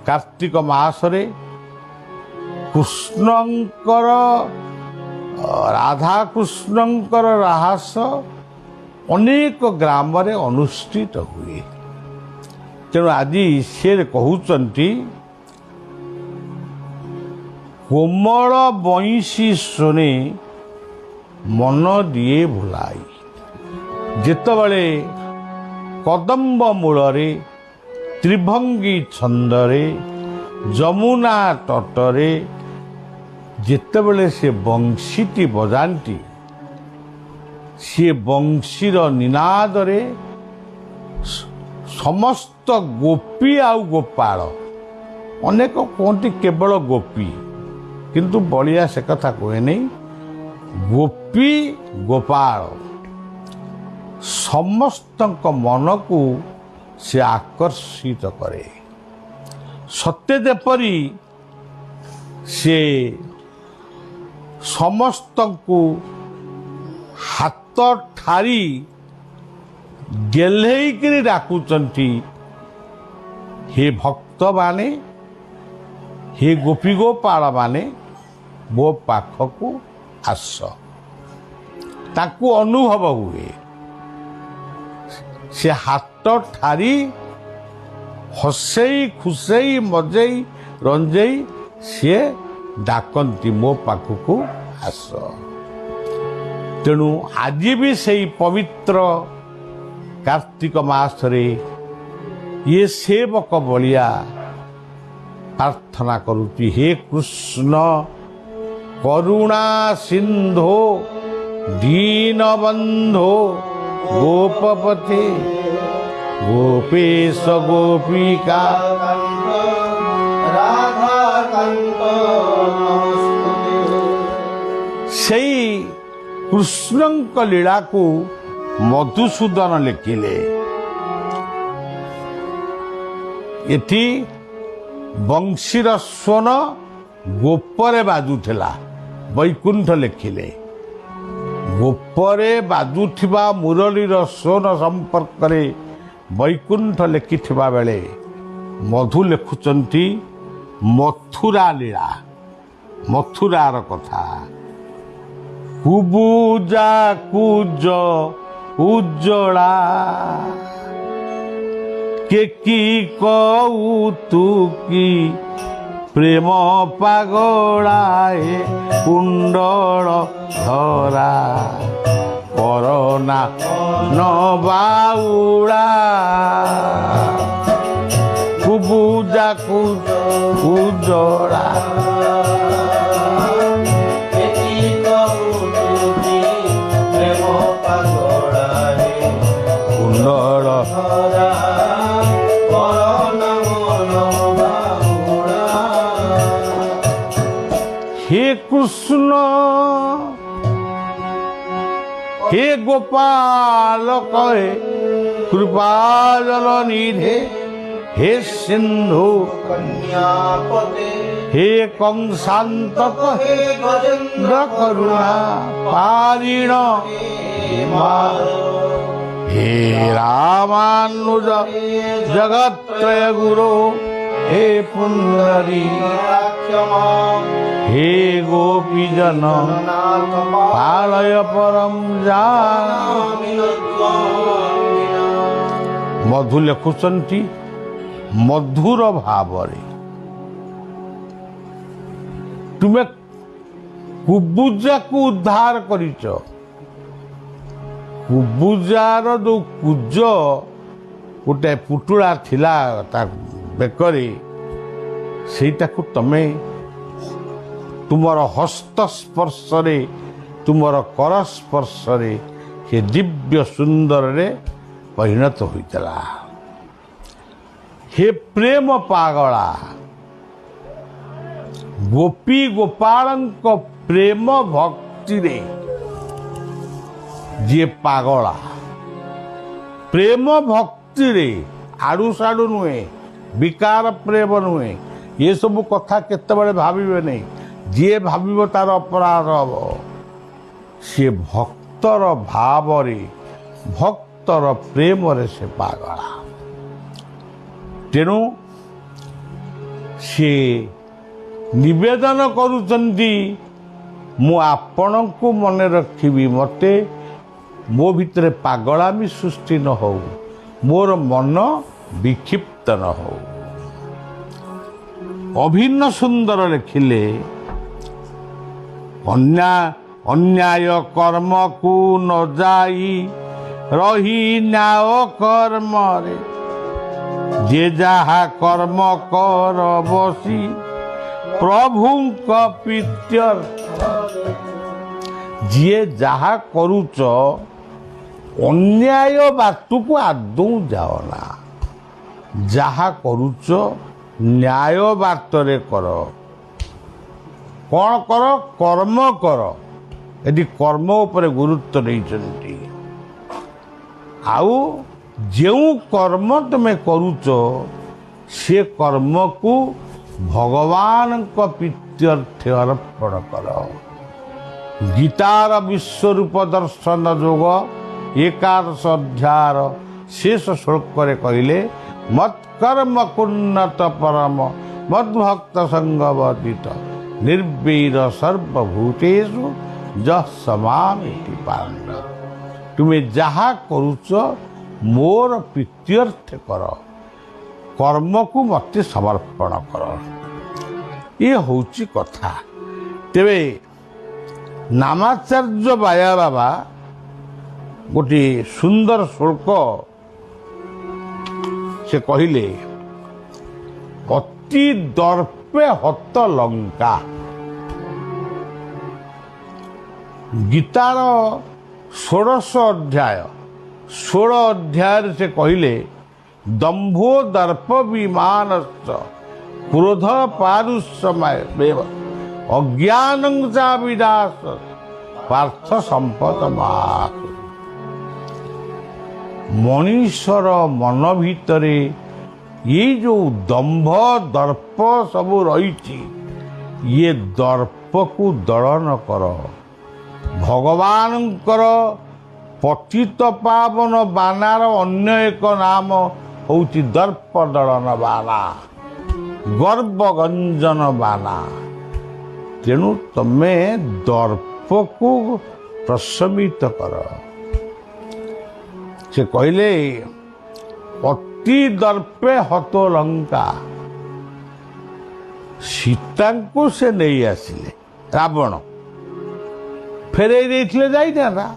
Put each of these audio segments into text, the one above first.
कार्तिक मासरे कृष्णंकर राधा कृष्णंकर राहास अनेक ग्राम अनुष्ठित हुए। तेणु आज से कहते कोमल बंशी सुने मन दिए भुलाई। जेतबले कदम्ब मूलरे त्रिभंगी छंदरे जमुना तटरे जेतबले से बंशीटी बजाती सी बंशीर निनादरे समस्त गोपी आउ गोपाल अनेक कहती केवल गोपी किंतु बलिया से कथा कहे नहीं गोपी गोपाल समस्त मन को से आकर्षित करे। सत्य जेपरी से समस्त को हाथ ठारी गेल्हेकरी डाकुचंती हे भक्त माने हे गोपी गोपाल माने मो पाखकू आस ताकू अनुभव हुए से हाथ ठारी हसई खुसई मजई रंजई सी डाकती मो पाखकू आस। तेणु आज भी से पवित्र कार्तिक मासरे ये सेवक बलिया प्रार्थना करुची हे कृष्ण करुणा सिंधो दीनबंधो गोपपते गोपेश गोपिका से कृष्णंक लीला को मधुसूदन लिखिले। एटी बंशीर स्वन गोपरे बाजुला वैकुंठ लिखिले। गोपरे बाजुथिबा मुरलीर स्वन संपर्क रे वैकुंठ लिखिथिबा बेले मधु लिखुचंती मथुरा लीला मथुरार कथा। कुबुजा कुज उज्जला के की कौतुकी प्रेम पागलाए कुंडल धरा करना नबाउला। कुबुजा कुज उज्जला हे कृष्ण हे गोपाल कहे कृपाजल निधे हे सिंधु कन्यापते हे कंसांतक हे गजेंद्र करुणा पारिण हे रामानुज जगत्रय गुरु हे पुंडरी हे गोपीजन पालय परम जान। मधु लिखुचंती मधुर भावरे तुम्हें कुबुजा को उद्धार करिच। कुबुजार जो कुज गोटे पुटुला थिला ता बेकरी सेटा को तमे तुमर हस्त स्पर्श रे तुमर कर स्पर्श रे हे दिव्य सुंदर रे परिणत होइतला। हे प्रेम पागला गोपी गोपालंक प्रेम भक्ति रे जे पागला प्रेम भक्ति रे आड़ू साड़ू नुहे विकार प्रेम नुहे ये सब कथा केतबेले भाविबे नहीं। जे भाविब तार अपराध हम सी भक्तर भाव रे भक्तर प्रेम रे से पागला। तेणु सी निवेदन करुचंती मु आपणको मन रखिबी मते मो भितर पागलामी सृष्टि न हो मोर मन विक्षिप्त न हो। अभिन्न सुंदर लिखिले अन्याय कर्म को न जाई रही न्याय कर्म रे जे जहा कर्म कर बसी प्रभु प्रीत्यर्थ जी जहा करुच अन्याय बात को आदौ जाओ ना जहा करुच न्याय बात रे कर कौन कर कर्म कर यदि कर्म उपरे गुरुत्व नहीं आउ जो कर्म तुम्हें करुच से कर्म को भगवान को प्रीत्यर्थ अर्पण कर। गीतार विश्वरूप दर्शन जोग एकादश अध्याय शेष श्लोक कहले मत्कर्म कुन्नत परम मद्भक्त संगवर्जित निर्वीर सर्वभूतेषु जः समामिति पाण्ड। तुम्हें जहा करुच मोर प्रीत्यर्थ कर कर्म को मत समर्पण कर ये होची कथा। तेरे नामाचार्य बाया बाबा गोटे सुंदर श्लोक से कहले अति दर्पे हत लंका। गीतार 16 अध्याय से कहले दंभो दर्प विमान क्रोध पारुष्यमय अज्ञान चा विनाश पार्थ संपद मास। मनीषर मन भितरे ये जो दंभ दर्प सब रही ये दर्प को दलन कर भगवान पतित पावन बानार अन्य एक नाम होउची दर्प दलन बाना गर्व गंजन बाना। तेणु तमे दर्प को प्रशमित कर। से कहले अति दर्पे हतो लंका। सीता को से नहीं आसिले रावण फेरे देथिले जाइना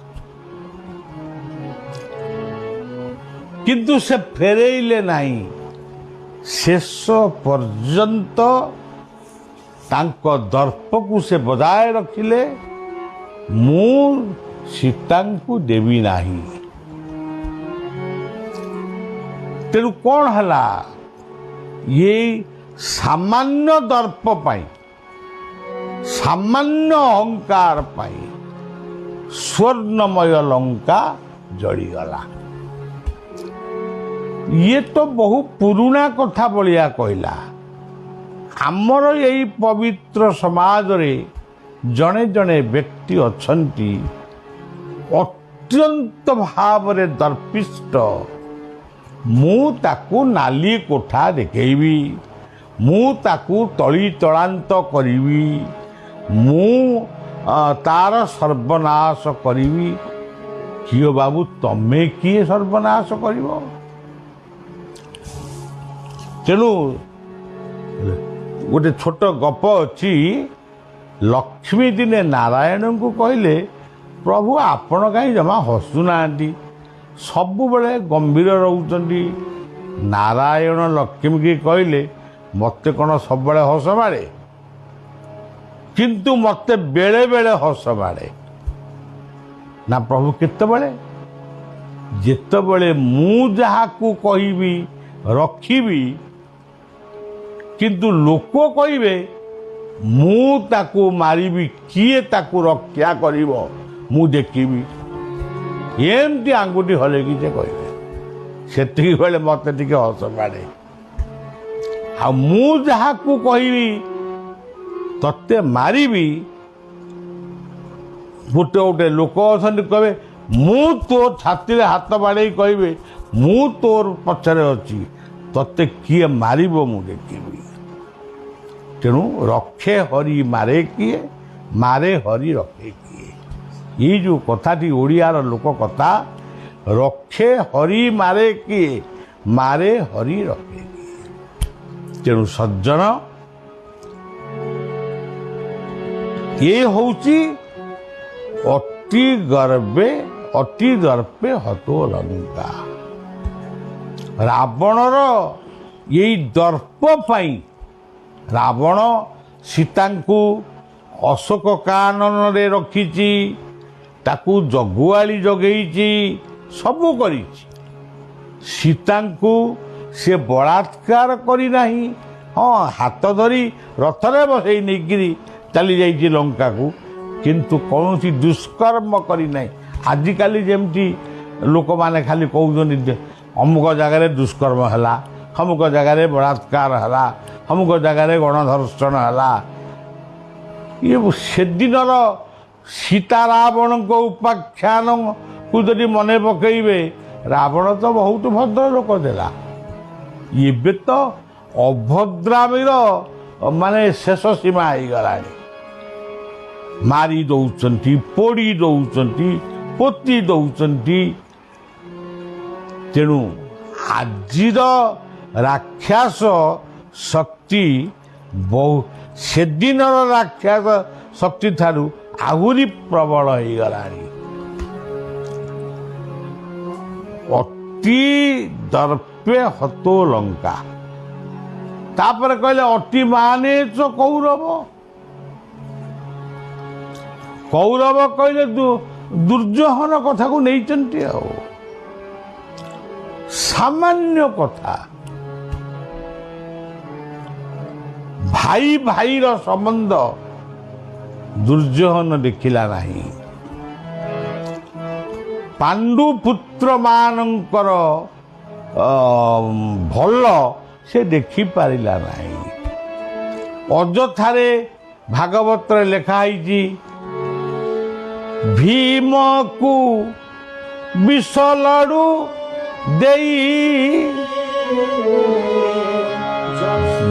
किंतु से फेरेइले नहीं शेष पर्यंत तांको दर्प को से बजाय रखिले मु सीता को देवी नहीं। तेणु कौन हला ये सामान्य दर्प पाई सामान्य अहंकार पाई स्वर्णमय लंका जड़ीगला। ये तो बहु पुराना कथा बलिया कहला। आमर यही पवित्र समाज रे जड़े जड़े व्यक्ति अछंती अत्यंत भाव रे दर्पिष्ट। मु ताकू नाली कोठा देखेबी मु ताकू तली तलांत करिवी मु तार सर्वनाश करिवी। कियो बाबू तमे किए सर्वनाश करिवो। तेणु गोटे छोट गप अच्छी लक्ष्मी दिने नारायण को कहले प्रभु आपण कहीं जमा हसुना सबु बेले गंभीर रोचंती। नारायण लक्ष्मी की कहले मते कौन सब बेले हस मारे किंतु मते बेले बेले हस मारे ना प्रभु केतबेले जेतबेले मु जहा को कहबी रखिबी किंतु लोक कहिबे मु ताकू मारिबी किए ताकू रक्षा करिवो मु देखिबी एमती आंगुठी हलेकी से कहबे सेतिकी बेले मते टिके हस मारे। आ मु जहा को कहबी तते मारिबी गोटे गोटे लोक अछंती कहबे मु तो छाती रे हाथ बाड़े कहबे मु तोर पछरे अछि तते किए मारिबो मु देखिबी। तेणु रखे हरि मारे किए, मारे हरि रखे किए। ये जो कथाटी ओडियार लोक कथा, रखे हरि मारे किए, मारे हरि रखे किए। तेणु सज्जन ये होची अति दर्पे हतो लंका। रावणर यही दर्प पाई रावण सीता को अशोक कानन रे रखिची, ताकू जगुआली जगेइची, सबू करिची। सीता को से बलात्कार करी नहीं, हाँ हाथ धरी रथरे बसई नहीं चली जाइए लंका को, किंतु कौन सी दुष्कर्म करी नहीं। आजिकाली जमती लोक माने खाली कहते अमुक जगार दुष्कर्म है, अमुक जगार बलात्कार है, अमुक जगार गणधर्षण है। ये से दिनर सीता रावण को उपाख्यान को जदि मन पकईबे, रावण तो बहुत भद्र लोक देला। ये तो अभद्रामीर माने शेष सीमा हो गलानी। मारी दौचंती, पोड़ी दौचंती, पोती दौचंती। तेणु आजिर राक्षस शक्ति बहु से दिनर राक्षस शक्ति ठारू आहुरी प्रबल हो गलानी। अति दर्पे हतो लंका। तापर कहले अति माने च कौरव। कौरव कहले दुर्योधन कथा को नहीं चंती आओ सामान्य कथा। भाई भाई रो संबंध दुर्योधन देखिला नहीं। पांडु पुत्र मानकर भल से देखी पारिला नहीं। अजथारे भागवत लिखाई भीम को विष लड़ू देई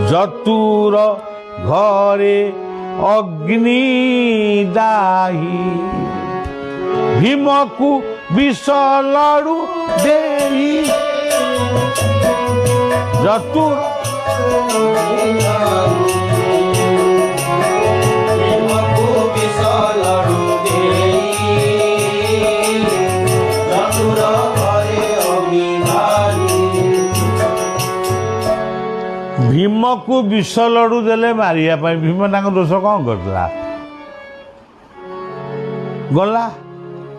जतुर घरे अग्नि दाही। भीम को विष लड़ू देई जतुर भीम को विष लड़ू देले मारिया पाई। भीम दोष कौन करला गला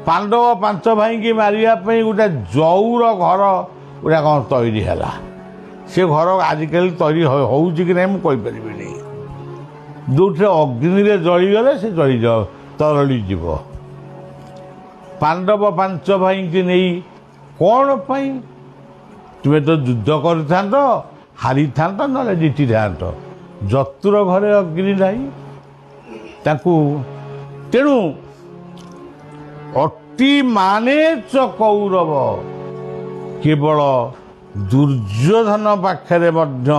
पांडव पांच भाई की मारिया पाई गोटे जौर घर गोटे कौन तैयारी है। से घर आजिकल तैयारी होउची कि नहीं मुझे कहीपरि। जोठे अग्नि रे जलीगले से जली तरली जीव। पांडव पांच भाई की नहीं कौन पाई तुम्हें तो युद्ध कर हारी था ना जीति था। जतुर घरे अग्नि नहीं ताकू। तेणु अति माने च कौरव। केवल दुर्योधन पाखरे मध्य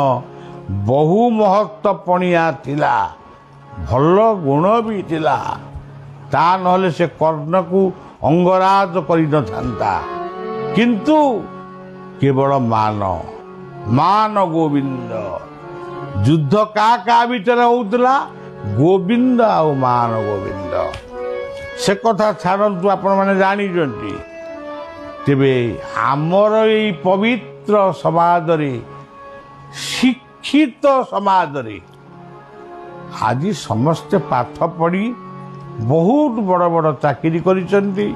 बहु महत्वपणिया थिला, भल गुण भी थिला। ता नहले से कर्ण को अंगराज करि न थांता। किंतु केवल मान गोविंद। युद्ध का भीतर होउतला गोविंद आ मान गोविंद। से कथा छाड़ू आपण मैंने जानी। तेबे आमर ये पवित्र समाज रे, शिक्षित समाज रे आज समस्ते पाठ पढ़ी बहुत बड़ बड़ चाकरी करिसेंती,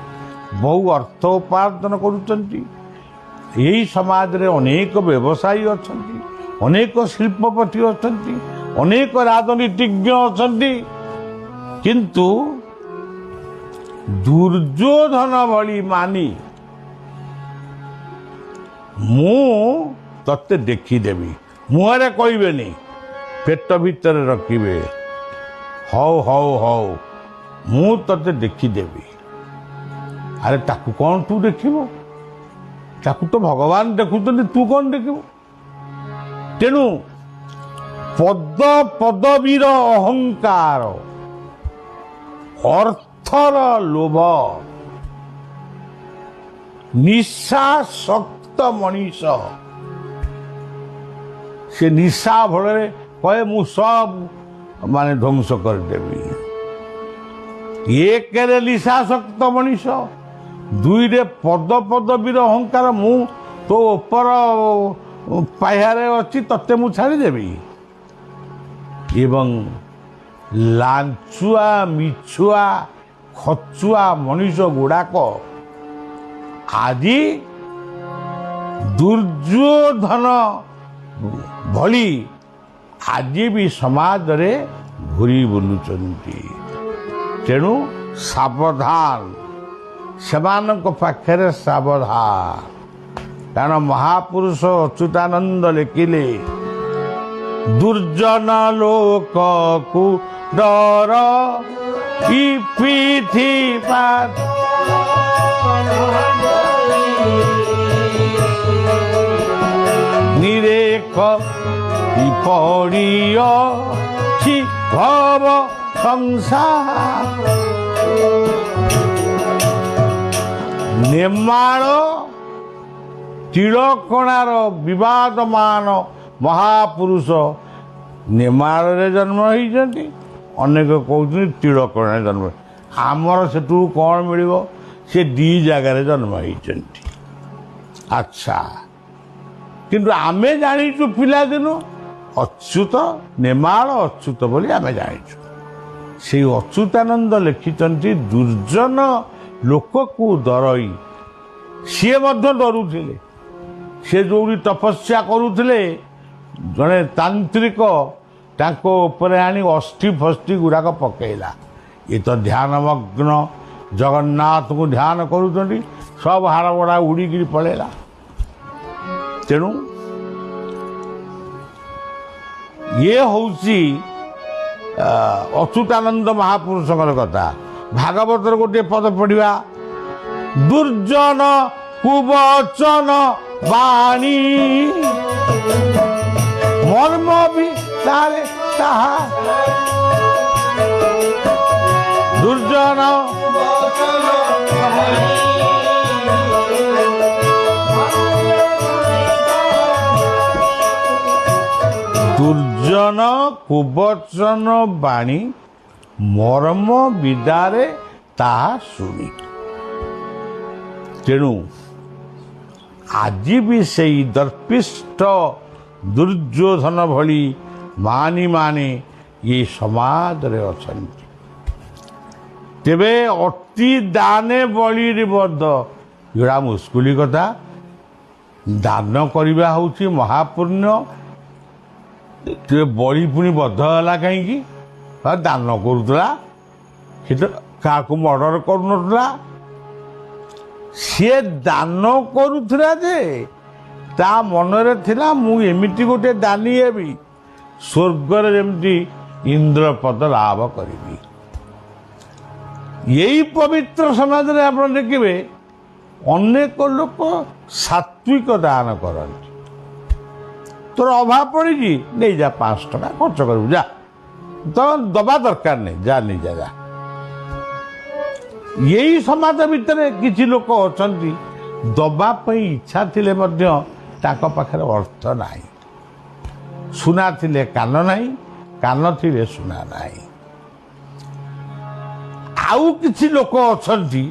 बहु अर्थ उपार्जन करुचंती। यही समाज रे अनेक व्यवसायी अछंती, अनेक शिल्पपति अछंती, अनेक राजनीतिज्ञ अछंती। किंतु दुर्योधन भली मानी मु तते देखीदेवी, मुहरे कहबेनी, पेट भीतर रखिबे। हौ हौ हौ मु तते देखीदेवी। अरे ताकू कौन तू देखिबो? ताकू तो भगवान देखुचंदी, तू कौन देखिबो? तेणु ପଦ ପଦବୀର ଅହଙ୍କାର, ଅର୍ଥର ଲୋଭ, ନିଶାସକ୍ତ ମଣିଷ ସେ ନିଶା ଭଳରେ କହେ ମୁଁ ସବୁ ମାନେ ଧ୍ୱଂସ କରିଦେବି। ଏକରେ ନିଶାସକ୍ତ ମଣିଷ, ଦୁଇରେ ପଦ ପଦବୀର ଅହଙ୍କାର, ମୁଁ ତୋ ଉପର ପାହ୍ୟାରେ ଅଛି ତତେ ମୁଁ ଛାଡ଼ିଦେବି। ଏବଂ ଲାଞ୍ଚୁଆ ମିଛୁଆ ଖଚୁଆ ମଣିଷ ଗୁଡ଼ାକ ଆଜି ଦୁର୍ଯ୍ୟୋଧନ ଭଳି ଆଜି ବି ସମାଜରେ ଘୁରି ବୁଲୁଛନ୍ତି। ତେଣୁ ସାବଧାନ, ସେମାନଙ୍କ ପାଖରେ ସାବଧାନ। କାରଣ ମହାପୁରୁଷ ଅଚ୍ୟୁତାନନ୍ଦ ଲେଖିଲେ, ଦୁର୍ଜନ ଲୋକକୁ ଡର କି ପିଠି ନିରେଖ କି ପଡ଼ିଅଛି ଭବ ସଂସାର। ନେମାଳ ତିଳକଣାର ବିବାଦମାନ ମହାପୁରୁଷ ନେମାଳରେ ଜନ୍ମ ହେଇଛନ୍ତି, ଅନେକ କହୁଛନ୍ତି ତିଳକଣାରେ ଜନ୍ମ। ଆମର ସେଠୁ କ'ଣ ମିଳିବ? ସେ ଦୁଇ ଜାଗାରେ ଜନ୍ମ ହେଇଛନ୍ତି। ଆଚ୍ଛା, କିନ୍ତୁ ଆମେ ଜାଣିଛୁ ପିଲାଦିନୁ ଅଚ୍ୟୁତ, ନେମାଳ ଅଚ୍ୟୁତ ବୋଲି ଆମେ ଜାଣିଛୁ। ସେଇ ଅଚ୍ୟୁତାନନ୍ଦ ଲେଖିଛନ୍ତି, ଦୁର୍ଜନ ଲୋକକୁ ଡରଇ। ସିଏ ମଧ୍ୟ ଡରୁଥିଲେ। ସେ ଯେଉଁଠି ତପସ୍ୟା କରୁଥିଲେ, ଜଣେ ତାନ୍ତ୍ରିକ ତାଙ୍କ ଉପରେ ଆଣି ଅସ୍ଥି ଫସ୍ଥି ଗୁଡ଼ାକ ପକେଇଲା। ଏ ତ ଧ୍ୟାନମଗ୍ନ ଜଗନ୍ନାଥଙ୍କୁ ଧ୍ୟାନ କରୁଛନ୍ତି, ସବୁ ହାଡ଼ ବଡ଼ା ଉଡ଼ିକିରି ପଳେଇଲା। ତେଣୁ ଇଏ ହେଉଛି ଅଚ୍ୟୁତାନନ୍ଦ ମହାପୁରୁଷଙ୍କର କଥା। ଭାଗବତର ଗୋଟିଏ ପଦ ପଢ଼ିବା, ଦୁର୍ଜନ କୁବଚନ ବାଣୀ ମର୍ମ ଭିତରେ ତାହା। ଦୁର୍ଜନ ଦୁର୍ଜନ କୁବଚନ ବାଣୀ ମର୍ମ ବିଦାରେ ତାହା ଶୁଣି। ତେଣୁ ଆଜି ବି ସେଇ ଦର୍ପିଷ୍ଠ ଦୁର୍ଯ୍ୟୋଧନ ଭଳି ମାନି ଏ ସମାଜରେ ଅଛନ୍ତି। ତେବେ ଅତି ଦାନେ ବଳିରେ ବଧ, ଏଗୁଡ଼ା ମୁସ୍କୁଲି କଥା। ଦାନ କରିବା ହେଉଛି ମହାପୁଣ୍ୟ। ତେବେ ବଳି ପୁଣି ବଧ ହେଲା କାହିଁକି? ଦାନ କରୁଥିଲା, ସେ ତ କାହାକୁ ମର୍ଡର କରୁନଥିଲା। ସିଏ ଦାନ କରୁଥିଲା ଯେ ତା ମନରେ ଥିଲା, ମୁଁ ଏମିତି ଗୋଟେ ଦାନୀ ହେବି, ସ୍ୱର୍ଗରେ ଯେମିତି ଇନ୍ଦ୍ରପଦ ଲାଭ କରିବି। ଏଇ ପବିତ୍ର ସମାଜରେ ଆପଣ ଦେଖିବେ ଅନେକ ଲୋକ ସାତ୍ବିକ ଦାନ କରନ୍ତି। ତୋର ଅଭାବ ପଡ଼ିଛି, ନେଇଯା 500 ଟଙ୍କା ଖର୍ଚ୍ଚ କରିବୁ, ଯା, ତ ଦବା ଦରକାର ନାହିଁ, ଯା ନେଇଯା ଯା। ଏଇ ସମାଜ ଭିତରେ କିଛି ଲୋକ ଅଛନ୍ତି, ଦବା ପାଇଁ ଇଚ୍ଛା ଥିଲେ ମଧ୍ୟ ତାଙ୍କ ପାଖରେ ଅର୍ଥ ନାହିଁ। ସୁନା ଥିଲେ କାନ ନାହିଁ, କାନ ଥିଲେ ସୁନା ନାହିଁ। ଆଉ କିଛି ଲୋକ ଅଛନ୍ତି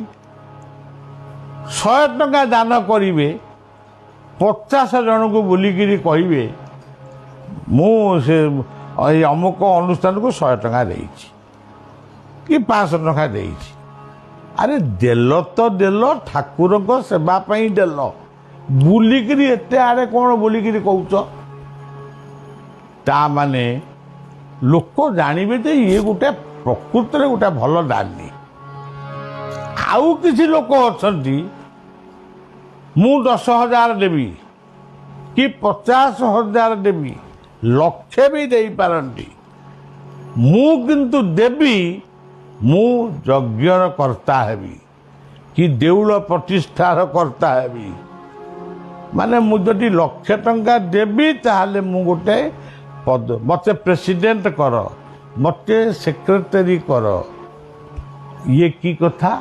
100 ଟଙ୍କା ଦାନ କରିବେ, 50 ଜଣଙ୍କୁ ବୁଲିକିରି କହିବେ ମୁଁ ସେ ଏଇ ଅମୁକ ଅନୁଷ୍ଠାନକୁ 100 ଟଙ୍କା ଦେଇଛି କି 500 ଟଙ୍କା ଦେଇଛି। ଆରେ ଦେଲ ତ ଦେଲ, ଠାକୁରଙ୍କ ସେବା ପାଇଁ ଦେଲ, ବୁଲିକିରି ଏତେ ଆଡ଼େ କ'ଣ ବୁଲିକିରି କହୁଛ? ତା ମାନେ ଲୋକ ଜାଣିବେ ଯେ ଇଏ ଗୋଟେ ପ୍ରକୃତରେ ଗୋଟେ ଭଲ ଦାନୀ। ଆଉ କିଛି ଲୋକ ଅଛନ୍ତି, ମୁଁ 10,000 ଦେବି କି 50,000 ଦେବି, ଲକ୍ଷେ ବି ଦେଇପାରନ୍ତି, ମୁଁ କିନ୍ତୁ ଦେବି, ମୁଁ ଯଜ୍ଞର କର୍ତ୍ତା ହେବି କି ଦେଉଳ ପ୍ରତିଷ୍ଠାର କର୍ତ୍ତା ହେବି। ମାନେ ମୁଁ ଯଦି 1,00,000 ଟଙ୍କା ଦେବି, ତାହେଲେ ମୁଁ ଗୋଟେ पद मत प्रेसिडेंट कर मत सेक्रेटरी कर ये की कथा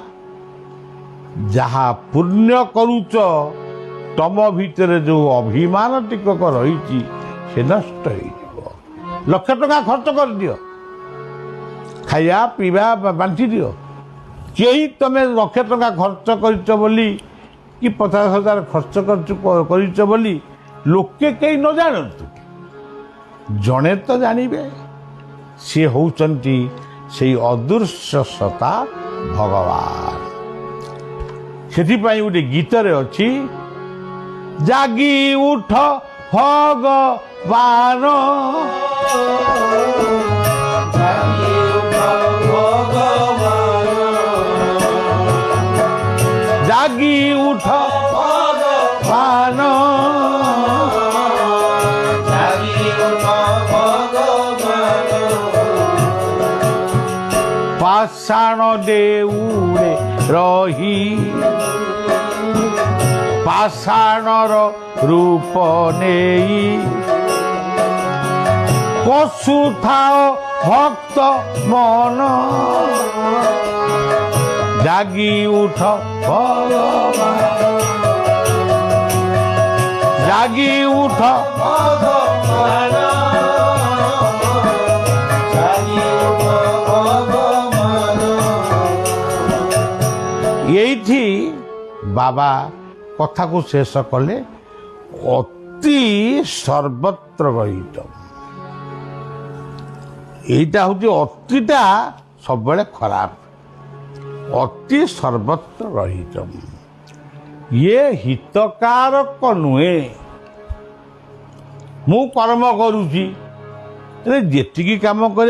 जहा पुण्य करुच तम भितर जो अभिमान टिकक रही से नष्ट हो लक्ष टका खर्च कर दियो खाया पीवा बांटी दियो कहीं तुम लक्ष टका खर्च करी कि 50,000 खर्च कर लोके कहीं न जानतु जड़े तो जानवे सी होचंती से अदृश्य सत्ता भगवान से गोटे गीतरे अच्छी जागी उठ भगवान जागी उठ भगवान पाषाण देउरे रही पाषाणर रूप नेई पशु थाओ भक्त मन जागी उठ भगवान जागी उठ भगवान यही बाबा कथा को शेष कले अति सर्वत्र रहित यहीटा हूँ अतिटा सब खराब अति सर्वत्र रहित ये हितकारक नुहे मु कर्म करुची जेतिकी काम कर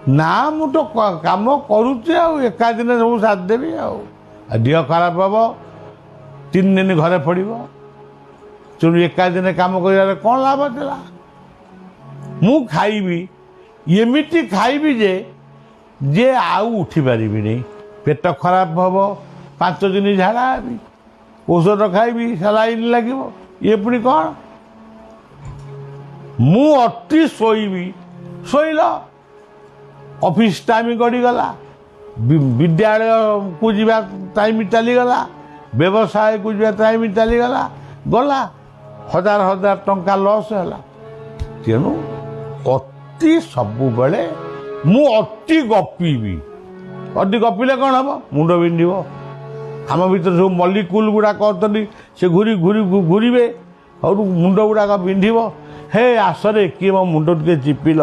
ना मु तो काम करुचे एका दिन सब साथ देवी देह खराब हम 3 दिन घरे पड़ तेणु एका दिन काम कर कौन लाभ था मु खाइबी एमिटी खाइबी जे आउ उठी पारि नहीं पेट खराब हम 5 दिन झाड़ा हेबी औषध खाइबी सलाइन लगे ये पुणी कौन मु अति शोइबी शोल ऑफिस टाइम गड़ीगला विद्यालय को जीवा टाइम चलीगला व्यवसाय को जीवा टाइम चलीगला गला 1000 टंका लॉस है तेणु अति सबु बेले मु अति गपीबी अति गपिले कौन हम मुंड बिंधिब आम भर सब मलिकुल गुड़ाक से घूरी घूरी घूरे और मुंड गुड़ाक बिंधिब हे आसरे किए मो मुंड टे चिपिल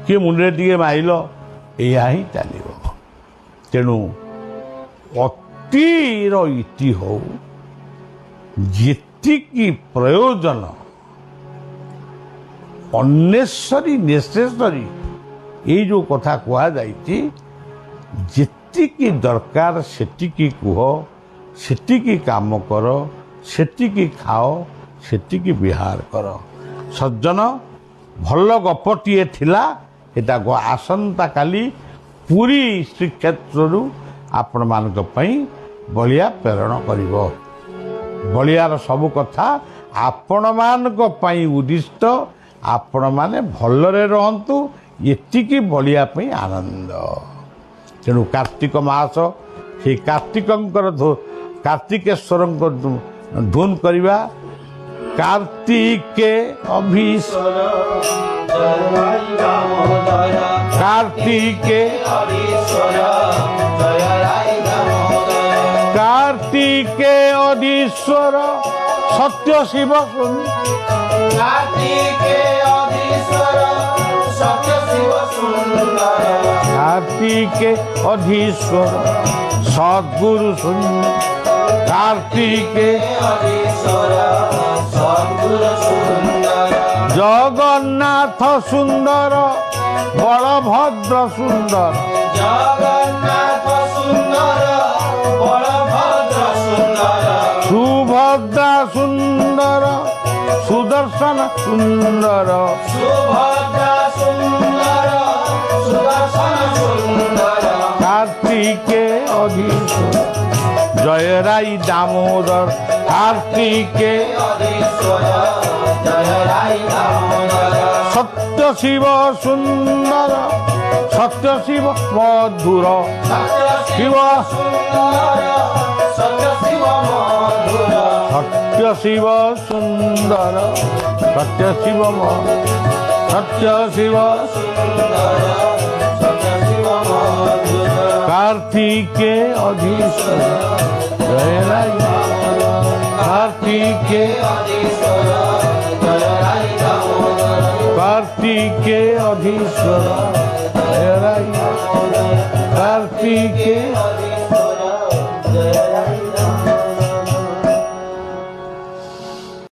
किए मुंडे टे माइल या ही चलो तेणु अतिर इति हो जेतिकी प्रयोजन अनेसरी नेसेसरी ये जो कथा कह जेतिकी दरकार सेतिकी कह सेतिकी काम कर सेतिकी खाओ सेतिकी विहार कर सज्जन भल गपटीए थिला एटा आसंता काली पूरी श्रीक्षेत्रु आपण मानक पई बलिया प्रेरण करिवो बलियार सब कथा आपण मानक पई उद्दिष्ट आपण माने भलरे रहंतु एतिकी बलिया पई आनंद तेणु कार्तिक मास से कार्तिकंकर कार्तिकेश्वरंकर धुन करिवा कार्तिके अभीश्वर कार्तिके कार्तिके अधीश्वर सत्य शिव कार्तिके अधीश्वर सत्य शिव कार्तिके अधीश्वर सद्गुरु सुंदर कार्तिके अधीश्वर सद्गुरु सुंदर जगन्नाथ सुंदर बलभद्र सुंदर जगन्नाथ सुंदर बलभद्र सुंदर सुभद्रा सुंदर सुदर्शन सुंदर सुभद्रा सुंदर सुदर्शन सुंदर कार्तिके अधीश्वर जय राई दामोदर कार्तिके अधीश्वर সত্য শিব সুন্দর, সত্য শিব মধুর, শিব সত্য শিব সুন্দর, সত্য শিব সত্য শিব কার্তিকে অধীশ্বর জয় রাই, কার্তিকে কার্তিকে অধীশ্বর জয় রাই, কার্তিকে